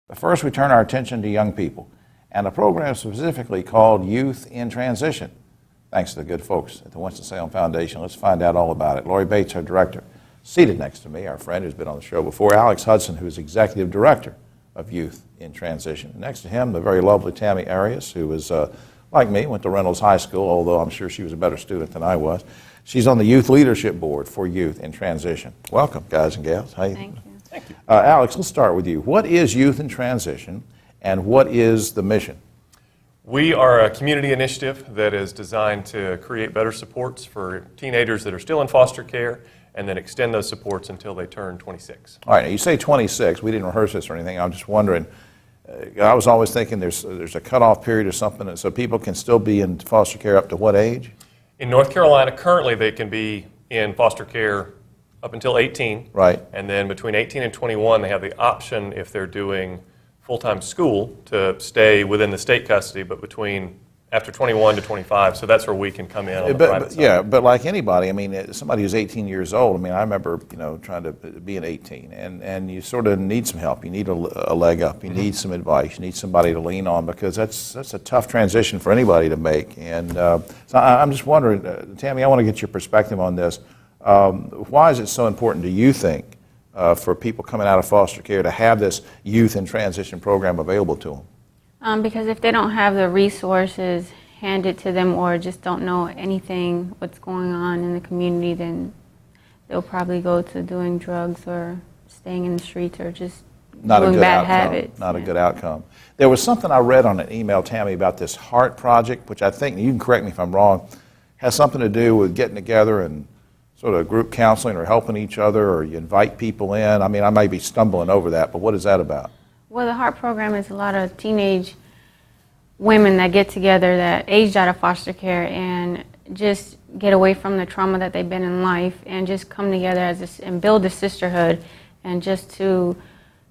But first, we turn our attention to young people, and a program specifically called Youth in Transition. Thanks to the good folks at the Winston-Salem Foundation. Let's find out all about it. Lori Bates, our director. Seated next to me, our friend who's been on the show before, Alex Hudson, who is executive director of Youth in Transition. Next to him, the very lovely Tammy Arias, who is, like me, went to Reynolds High School, although I'm sure she was a better student than I was. She's on the Youth Leadership Board for Youth in Transition. Welcome, guys and gals. How you doing? Thank you. Thank you. Alex, let's start with you. What is Youth in Transition, and what is the mission? We are a community initiative that is designed to create better supports for teenagers that are still in foster care and then extend those supports until they turn 26. All right, now you say 26. We didn't rehearse this or anything. I'm just wondering, I was always thinking there's a cutoff period or something, so people can still be in foster care up to what age? In North Carolina, currently they can be in foster care up until 18. Right. And then between 18 and 21, they have the option, if they're doing full-time school, to stay within the state custody, but after 21 to 25, so that's where we can come in on the private side. Yeah, but like anybody, I mean, somebody who's 18 years old, I mean, I remember, trying to be an 18, and you sort of need some help. You need a leg up. You need some advice. You need somebody to lean on, because that's a tough transition for anybody to make. And so I'm just wondering, Tammy, I want to get your perspective on this. Why is it so important, do you think, for people coming out of foster care to have this Youth in Transition program available to them? Because if they don't have the resources handed to them or just don't know anything what's going on in the community, then they'll probably go to doing drugs or staying in the streets or just doing bad habits. Not a good outcome. There was something I read on an email, Tammy, about this HEART project, which I think, you can correct me if I'm wrong, has something to do with getting together and sort of group counseling or helping each other, or you invite people in. I mean, I may be stumbling over that, but what is that about? Well, the HEART program is a lot of teenage women that get together that aged out of foster care and just get away from the trauma that they've been in life and just come together and build a sisterhood and just to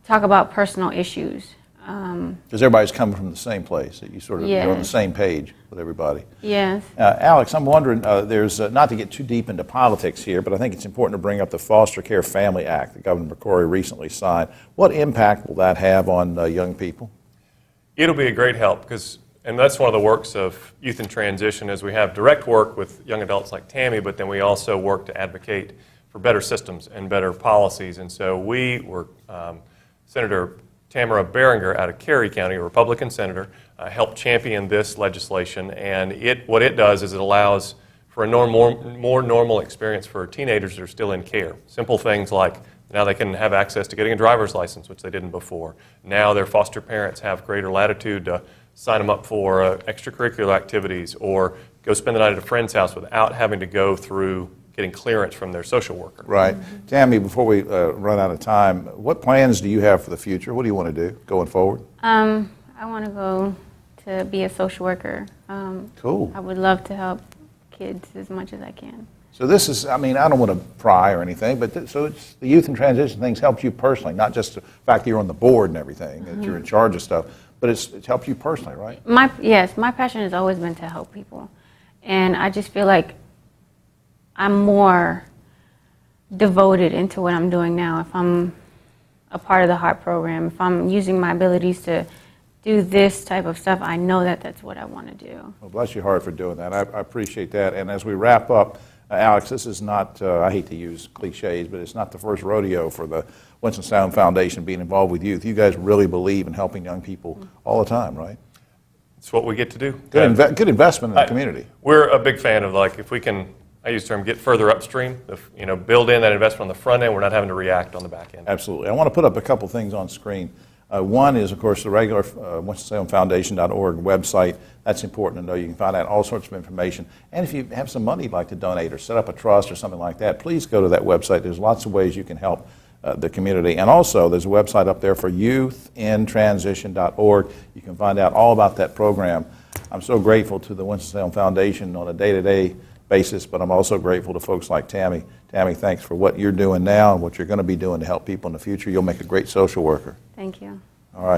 talk about personal issues. Because everybody's coming from the same place, that you sort of, you're on the same page with everybody. Yes. Alex, I'm wondering, there's, not to get too deep into politics here, but I think it's important to bring up the Foster Care Family Act that Governor McCrory recently signed. What impact will that have on young people? It'll be a great help, and that's one of the works of Youth in Transition, is we have direct work with young adults like Tammy, but then we also work to advocate for better systems and better policies. And so we were, Senator Tamara Beringer out of Cary County, a Republican senator, helped champion this legislation, and what it does is it allows for a more normal experience for teenagers that are still in care. Simple things like now they can have access to getting a driver's license, which they didn't before. Now their foster parents have greater latitude to sign them up for extracurricular activities or go spend the night at a friend's house without having to go through getting clearance from their social worker. Right. Tammy, before we run out of time, what plans do you have for the future? What do you want to do going forward? I want to go to be a social worker. Cool. I would love to help kids as much as I can. So this is, I mean, I don't want to pry or anything, but so it's the Youth in Transition things helps you personally, not just the fact that you're on the board and everything, that you're in charge of stuff, but it helps you personally, right? Yes, my passion has always been to help people. And I just feel like I'm more devoted into what I'm doing now. If I'm a part of the HEART program, if I'm using my abilities to do this type of stuff, I know that that's what I want to do. Well, bless your heart for doing that. I appreciate that. And as we wrap up, Alex, this is not, I hate to use cliches, but it's not the first rodeo for the Winston-Salem Foundation being involved with youth. You guys really believe in helping young people all the time, right? It's what we get to do. Good investment in the community. We're a big fan of, like, if we can, I use the term, get further upstream, build in that investment on the front end, we're not having to react on the back end. Absolutely. I want to put up a couple things on screen. One is, of course, the regular WinstonSalemFoundation.org website. That's important to know. You can find out all sorts of information. And if you have some money you'd like to donate or set up a trust or something like that, please go to that website. There's lots of ways you can help the community. And also, there's a website up there for youthin-transition.org. You can find out all about that program. I'm so grateful to the Winston-Salem Foundation on a day-to-day basis, but I'm also grateful to folks like Tammy. Tammy, thanks for what you're doing now and what you're going to be doing to help people in the future. You'll make a great social worker. Thank you. All right.